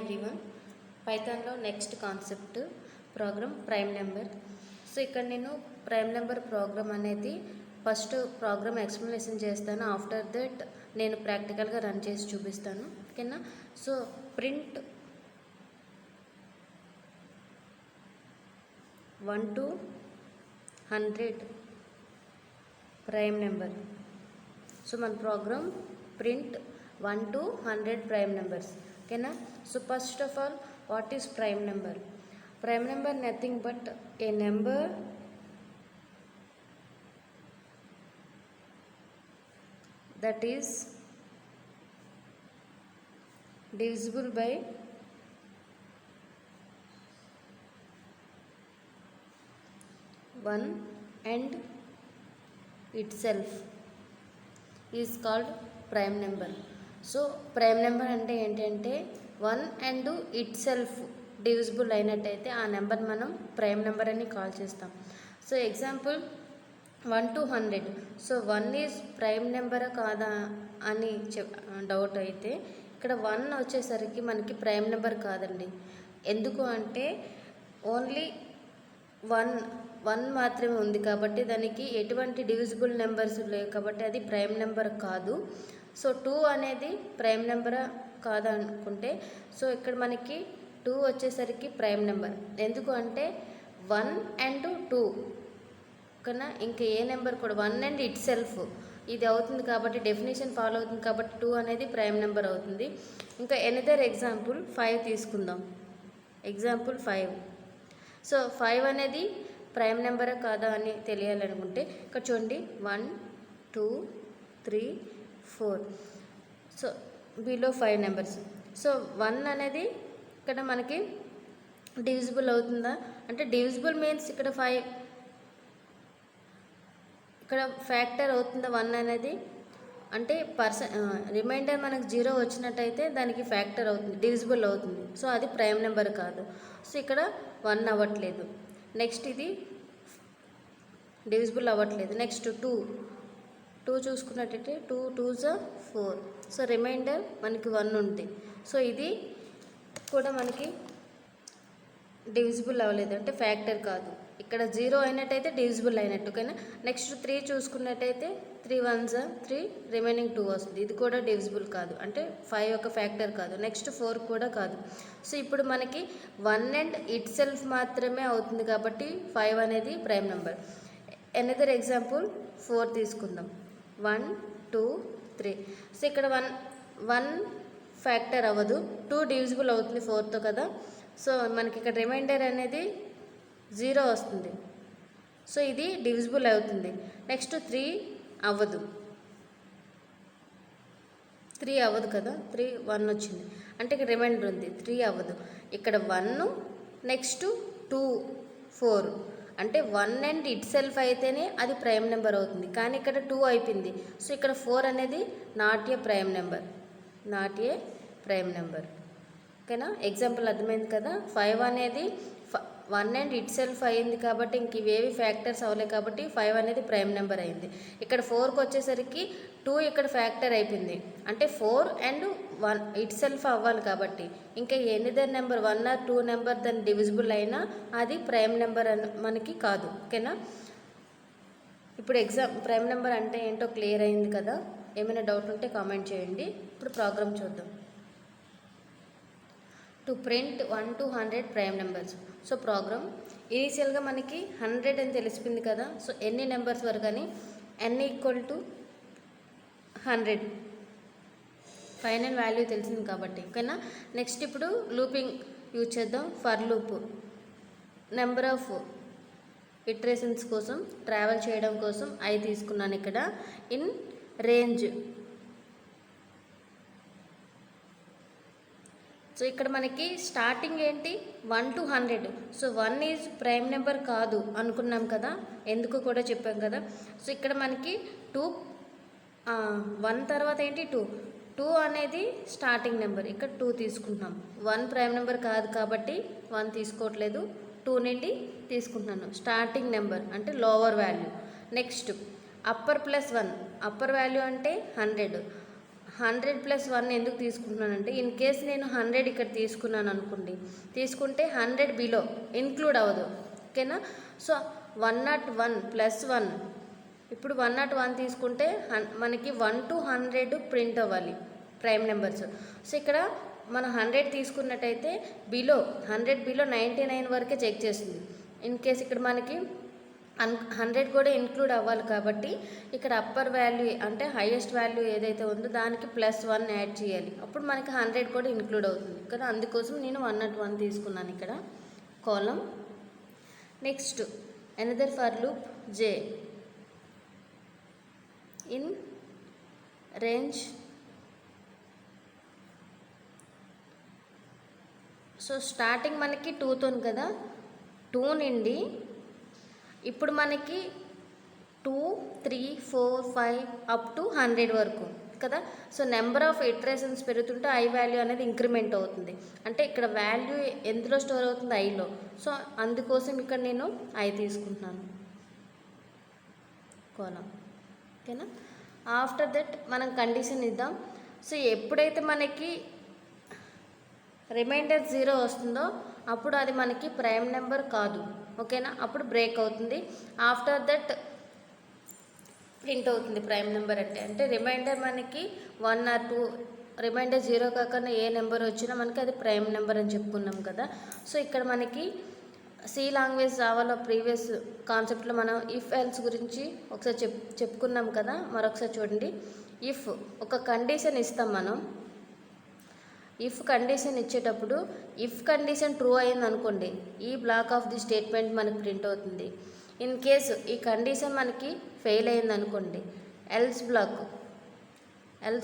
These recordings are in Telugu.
ఎవ్రీవన్. పైథాన్లో next concept program prime number. So ఇక్కడ నేను ప్రైమ్ నెంబర్ ప్రోగ్రామ్ అనేది ఫస్ట్ ప్రోగ్రామ్ ఎక్స్ప్లెనేషన్ చేస్తాను. ఆఫ్టర్ దట్ నేను ప్రాక్టికల్గా రన్ చేసి చూపిస్తాను. ఓకేనా? So print 1 to 100 prime number. So మన program print 1 to 100 prime numbers. Okay na? So first of all, what is prime number? Prime number nothing but a number that is divisible by 1 and itself is called prime number. So prime number అంటే ఏంటంటే 1 and ఇట్ సెల్ఫ్ డివిజిబుల్ అయినట్టయితే ఆ నెంబర్ మనం ప్రైమ్ నెంబర్ అని కాల్ చేస్తాం. So example 1 to 100. So 1 is prime నెంబరా కాదా అని డౌట్ అయితే ఇక్కడ 1 వచ్చేసరికి మనకి ప్రైమ్ నెంబర్ కాదండి. ఎందుకు అంటే ఓన్లీ 1 మాత్రమే ఉంది కాబట్టి దానికి ఎటువంటి డివిజిబుల్ నెంబర్స్ లేవు కాబట్టి అది ప్రైమ్ నెంబర్ కాదు. సో 2 అనేది ప్రైమ్ నెంబర్ కాదనుకుంటే సో ఇక్కడ మనకి 2 వచ్చేసరికి ప్రైమ్ నెంబర్. ఎందుకు అంటే 1 and 2 కన్నా ఇంకా ఏ నెంబర్ కూడా 1 and ఇట్ సెల్ఫ్ ఇది అవుతుంది కాబట్టి డెఫినేషన్ ఫాలో అవుతుంది కాబట్టి 2 అనేది ప్రైమ్ నెంబర్ అవుతుంది. ఇంకా ఎనదర్ ఎగ్జాంపుల్ 5 తీసుకుందాం. ఎగ్జాంపుల్ 5. సో 5 అనేది ప్రైమ్ నెంబరా కాదా అని తెలియాలనుకుంటే ఇక్కడ చూడండి 1 2 3 4. So below 5 numbers. సో 1 అనేది ఇక్కడ మనకి డివిజిబుల్ అవుతుందా అంటే డివిజిబుల్ మీన్స్ ఇక్కడ 5 ఇక్కడ ఫ్యాక్టర్ అవుతుందా 1 అనేది అంటే రిమైండర్ మనకు 0 వచ్చినట్టయితే దానికి ఫ్యాక్టర్ అవుతుంది, డివిజిబుల్ అవుతుంది. సో అది ప్రైమ్ నెంబర్ కాదు. సో ఇక్కడ 1 అవ్వట్లేదు. నెక్స్ట్ ఇది డివిజిబుల్ అవ్వట్లేదు. నెక్స్ట్ 2 చూసుకున్నట్టయితే 2 2s 4. సో రిమైండర్ మనకి 1 ఉంది. సో ఇది కూడా మనకి డివిజిబుల్ అవ్వలేదు అంటే ఫ్యాక్టర్ కాదు. ఇక్కడ 0 అయినట్టయితే డివిజిబుల్ అయినట్టు. ఓకేనా? నెక్స్ట్ 3 చూసుకున్నట్టయితే 3 1s 3 రిమైనింగ్ 2 వస్తుంది. ఇది కూడా డివిజిబుల్ కాదు అంటే 5 యొక్క ఫ్యాక్టర్ కాదు. నెక్స్ట్ 4 కూడా కాదు. సో ఇప్పుడు మనకి 1 and ఇట్ సెల్ఫ్ మాత్రమే అవుతుంది కాబట్టి 5 అనేది ప్రైమ్ నెంబర్. ఎనదర్ ఎగ్జాంపుల్ 4 తీసుకుందాం. 1 2 3. సో ఇక్కడ 1 ఫ్యాక్టర్ అవ్వదు, 2 డివిజిబుల్ అవుతుంది 4తో కదా. సో మనకి ఇక్కడ రిమైండర్ అనేది 0 వస్తుంది. సో ఇది డివిజిబుల్ అవుతుంది. నెక్స్ట్ 3 అవ్వదు, 3 అవ్వదు కదా, 3 1 వచ్చింది అంటే ఇక్కడ రిమైండర్ ఉంది, 3 అవ్వదు. ఇక్కడ 1 నెక్స్ట్ 2 4 అంటే 1 and ఇట్ సెల్ఫ్ అయితేనే అది ప్రైమ్ నెంబర్ అవుతుంది. కానీ ఇక్కడ 2 అయిపోయింది. సో ఇక్కడ 4 అనేది నాట్ ఏ ప్రైమ్ నెంబర్. ఓకేనా? ఎగ్జాంపుల్ అర్థమైంది కదా. 5 అనేది 1 and ఇట్ సెల్ఫ్ అయింది కాబట్టి ఇంక ఇవేవి ఫ్యాక్టర్స్ అవ్వలేదు కాబట్టి 5 అనేది ప్రైమ్ నెంబర్ అయింది. ఇక్కడ 4కి వచ్చేసరికి 2 ఇక్కడ ఫ్యాక్టర్ అయిపోయింది అంటే 4 and 1 ఇట్ సెల్ఫ్ అవ్వాలి కాబట్టి ఇంకా ఎనీదర్ నెంబర్ 1 or 2 నెంబర్ దాని డివిజిబుల్ అయినా అది ప్రైమ్ నెంబర్ అని మనకి కాదు. ఓకేనా? ఇప్పుడు ప్రైమ్ నెంబర్ అంటే ఏంటో క్లియర్ అయింది కదా. ఏమైనా డౌట్ ఉంటే కామెంట్ చేయండి. ఇప్పుడు ప్రోగ్రామ్ చూద్దాం. To print 1 to 100 prime numbers. So program ఇనీషియల్గా మనకి 100 అని తెలిసిపోయింది కదా. సో ఎన్ని నెంబర్స్ వరకు అని n = 100 ఫైనల్ వాల్యూ తెలిసింది కాబట్టి. ఓకేనా? నెక్స్ట్ ఇప్పుడు లూపింగ్ యూజ్ చేద్దాం. For loop number of iterations కోసం ట్రావెల్ చేయడం కోసం I తీసుకున్నాను ఇక్కడ ఇన్ రేంజ్. సో ఇక్కడ మనకి స్టార్టింగ్ ఏంటి 1 to 100. So 1 is prime number కాదు అనుకున్నాం కదా, ఎందుకు కూడా చెప్పాం కదా. సో ఇక్కడ మనకి 1 తర్వాత ఏంటి 2 అనేది స్టార్టింగ్ నెంబర్. ఇక్కడ 2 తీసుకుంటున్నాం. 1 ప్రైమ్ నెంబర్ కాదు కాబట్టి 1 తీసుకోవట్లేదు, 2 నుండి తీసుకుంటున్నాను. స్టార్టింగ్ నెంబర్ అంటే lower value. Next upper +1 upper value అంటే 100. 100 + 1 ఎందుకు తీసుకుంటున్నానంటే ఇన్ కేస్ నేను 100 ఇక్కడ తీసుకున్నాను అనుకోండి, తీసుకుంటే 100 బిలో ఇంక్లూడ్ అవ్వదు, ఓకేనా. సో 101 + 1, ఇప్పుడు 101 తీసుకుంటే మనకి 1 to 100 ప్రింట్ అవ్వాలి ప్రైమ్ నెంబర్స్. సో ఇక్కడ మనం 100 తీసుకున్నట్టయితే 100 బిలో 99 వరకే చెక్ చేస్తుంది. ఇన్ కేస్ ఇక్కడ మనకి 100 కూడా ఇంక్లూడ్ అవ్వాలి కాబట్టి ఇక్కడ అప్పర్ వాల్యూ అంటే హైయెస్ట్ వాల్యూ ఏదైతే ఉందో దానికి +1 యాడ్ చేయాలి, అప్పుడు మనకి 100 కూడా ఇంక్లూడ్ అవుతుంది కదా. అందుకోసం నేను 101 తీసుకున్నాను ఇక్కడ కాలం. Next another for loop J in range. So starting మనకి 2తో కదా, 2 నుండి ఇప్పుడు మనకి 2, 3, 4, 5 అప్ టు 100 వరకు కదా. సో నెంబర్ ఆఫ్ ఇటరేషన్స్ పెరుగుతుంటే ఐ వాల్యూ అనేది ఇంక్రిమెంట్ అవుతుంది. అంటే ఇక్కడ వాల్యూ ఎందులో స్టోర్ అవుతుంది, ఐలో. సో అందుకోసం ఇక్కడ నేను ఐ తీసుకుంటున్నాను కాలం, ఓకేనా. ఆఫ్టర్ దట్ మనం కండిషన్ ఇద్దాం. సో ఎప్పుడైతే మనకి రిమైండర్ 0 వస్తుందో అప్పుడు అది మనకి ప్రైమ్ నెంబర్ కాదు, ఓకేనా. అప్పుడు బ్రేక్ అవుతుంది. ఆఫ్టర్ దట్ ప్రింట్ అవుతుంది ప్రైమ్ నెంబర్ అంటే రిమైండర్ మనకి 1 or 2, రిమైండర్ 0 కాకుండా ఏ నెంబర్ వచ్చినా మనకి అది ప్రైమ్ నెంబర్ అని చెప్పుకున్నాం కదా. సో ఇక్కడ మనకి సి లాంగ్వేజ్ జావాలో ప్రీవియస్ కాన్సెప్ట్లో మనం ఇఫ్ ఎల్స్ గురించి ఒకసారి చెప్పుకున్నాం కదా. మరొకసారి చూడండి. ఇఫ్ ఒక కండిషన్ ఇస్తాం మనం. ఇఫ్ కండిషన్ ఇచ్చేటప్పుడు ఇఫ్ కండిషన్ ట్రూ అయింది అనుకోండి, ఈ బ్లాక్ ఆఫ్ ది స్టేట్మెంట్ మనకి ప్రింట్ అవుతుంది. ఇన్ కేసు ఈ కండిషన్ మనకి ఫెయిల్ అయింది అనుకోండి, ఎల్స్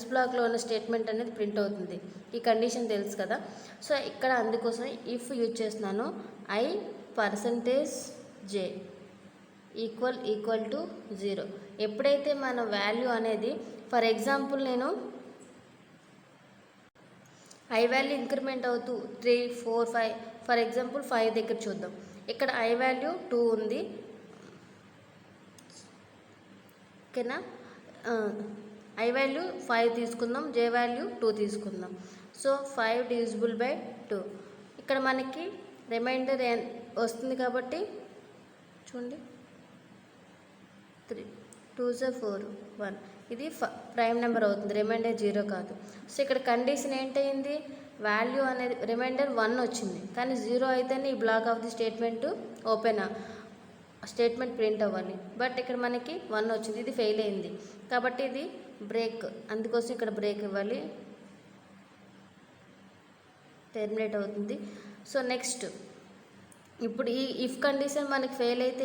బ్లాక్లో ఉన్న స్టేట్మెంట్ అనేది ప్రింట్ అవుతుంది. ఈ కండిషన్ తెలుసు కదా. సో ఇక్కడ అందుకోసం ఇఫ్ యూజ్ చేస్తున్నాను. i%j equal to 0. ఎప్పుడైతే మన వాల్యూ అనేది, ఫర్ ఎగ్జాంపుల్ నేను ఐ వాల్యూ ఇంక్రిమెంట్ అవుతూ 3, 4, 5, ఫర్ ఎగ్జాంపుల్ 5 దగ్గర చూద్దాం. ఇక్కడ ఐ వాల్యూ 2 ఉంది, ఓకేనా. ఐ వాల్యూ 5 తీసుకుందాం, జే వాల్యూ 2 తీసుకుందాం. So 5 divisible by 2. ఇక్కడ మనకి రిమైండర్ వస్తుంది కాబట్టి చూడండి, 3, 2 * 4, 1. ఇది ప్రైమ్ నెంబర్ అవుతుంది, రిమైండర్ 0 కాదు. సో ఇక్కడ కండిషన్ ఏంటయింది, వాల్యూ అనేది రిమైండర్ 1 వచ్చింది, కానీ 0 అయితేనే ఈ black of the statement statement print అవ్వాలి. బట్ ఇక్కడ మనకి 1 వచ్చింది, ఇది ఫెయిల్ అయింది కాబట్టి ఇది బ్రేక్. అందుకోసం ఇక్కడ బ్రేక్ ఇవ్వాలి, టెర్మినేట్ అవుతుంది. సో నెక్స్ట్ ఇప్పుడు ఈ ఇఫ్ కండిషన్ మనకి ఫెయిల్ అయితే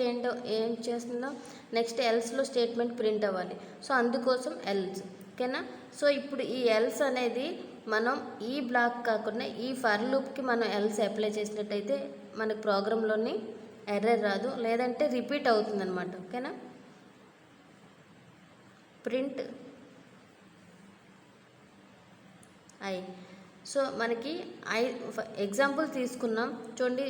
ఏం చేస్తుందో, నెక్స్ట్ ఎల్స్లో స్టేట్మెంట్ ప్రింట్ అవ్వాలి. సో అందుకోసం ఎల్స్, ఓకేనా. సో ఇప్పుడు ఈ ఎల్స్ అనేది మనం ఈ బ్లాక్ కాకుండా ఈ ఫర్ లూప్కి మనం ఎల్స్ అప్లై చేసినట్టయితే మనకు ప్రోగ్రాంలోని ఎర్రర్ రాదు, లేదంటే రిపీట్ అవుతుంది అనమాట, ఓకేనా. Print I. సో మనకి ఎగ్జాంపుల్ తీసుకున్నాం చూడండి.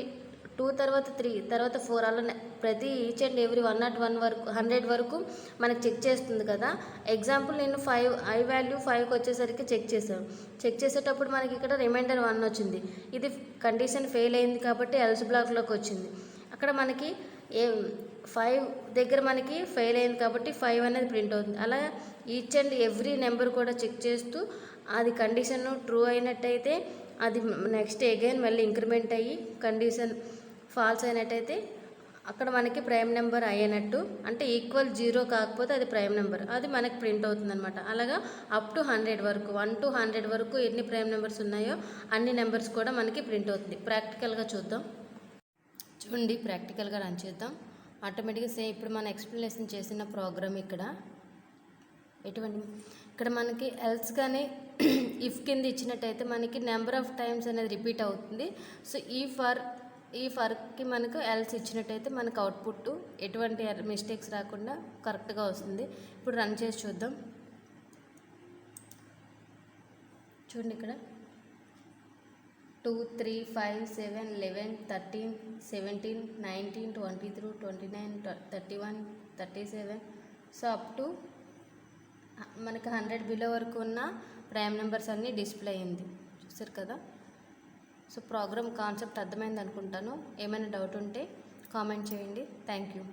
2 తర్వాత 3 తర్వాత 4 అలా ప్రతి ఈచ్ అండ్ ఎవ్రీ 101 వరకు 100 వరకు మనకి చెక్ చేస్తుంది కదా. ఎగ్జాంపుల్ నేను 5 ఐ వాల్యూ 5కి వచ్చేసరికి చెక్ చేసేటప్పుడు మనకి ఇక్కడ రిమైండర్ 1 వచ్చింది. ఇది కండిషన్ ఫెయిల్ అయింది కాబట్టి ఎల్స్ బ్లాక్లోకి వచ్చింది. అక్కడ మనకి 5 దగ్గర మనకి ఫెయిల్ అయింది కాబట్టి 5 అనేది ప్రింట్ అవుతుంది. అలా ఈచ్ అండ్ ఎవ్రీ నెంబర్ కూడా చెక్ చేస్తూ అది కండిషన్ ట్రూ అయినట్టయితే అది నెక్స్ట్ అగైన్ మళ్ళీ ఇంక్రిమెంట్ అయ్యి కండిషన్ ఫాల్స్ అయినట్టయితే అక్కడ మనకి ప్రైమ్ నెంబర్ అయినట్టు, అంటే ఈక్వల్ 0 కాకపోతే అది ప్రైమ్ నెంబర్, అది మనకి ప్రింట్ అవుతుంది అనమాట. అలాగా అప్ టు 100 వరకు 1 to 100 వరకు ఎన్ని ప్రైమ్ నెంబర్స్ ఉన్నాయో అన్ని నెంబర్స్ కూడా మనకి ప్రింట్ అవుతుంది. ప్రాక్టికల్గా చూద్దాం చూడండి. ప్రాక్టికల్గా రన్ చేద్దాం. ఆటోమేటిక్గా సేమ్ ఇప్పుడు మనం ఎక్స్ప్లెనేషన్ చేసిన ప్రోగ్రామ్ ఇక్కడ మనకి ఎల్స్ కానీ ఇఫ్ కింద ఇచ్చినట్టయితే మనకి నెంబర్ ఆఫ్ టైమ్స్ అనేది రిపీట్ అవుతుంది. సో ఈ ఫర్కి మనకు ఎల్స్ ఇచ్చినట్టయితే మనకు అవుట్పుట్ ఎటువంటి మిస్టేక్స్ రాకుండా కరెక్ట్గా వస్తుంది. ఇప్పుడు రన్ చేసి చూద్దాం. చూడండి ఇక్కడ 2, 3, 5, 7, 11, 13, 17, 19, 23, 29, 31, 37. సో అప్ టు మనకి 100 బిలో వరకు ఉన్న ప్రైమ్ నెంబర్స్ అన్నీ డిస్ప్లే అయింది. చూసారు కదా. సో ప్రోగ్రామ్ కాన్సెప్ట్ అర్థమైంది అనుకుంటాను. ఏమైనా డౌట్ ఉంటే కామెంట్ చేయండి. Thank you.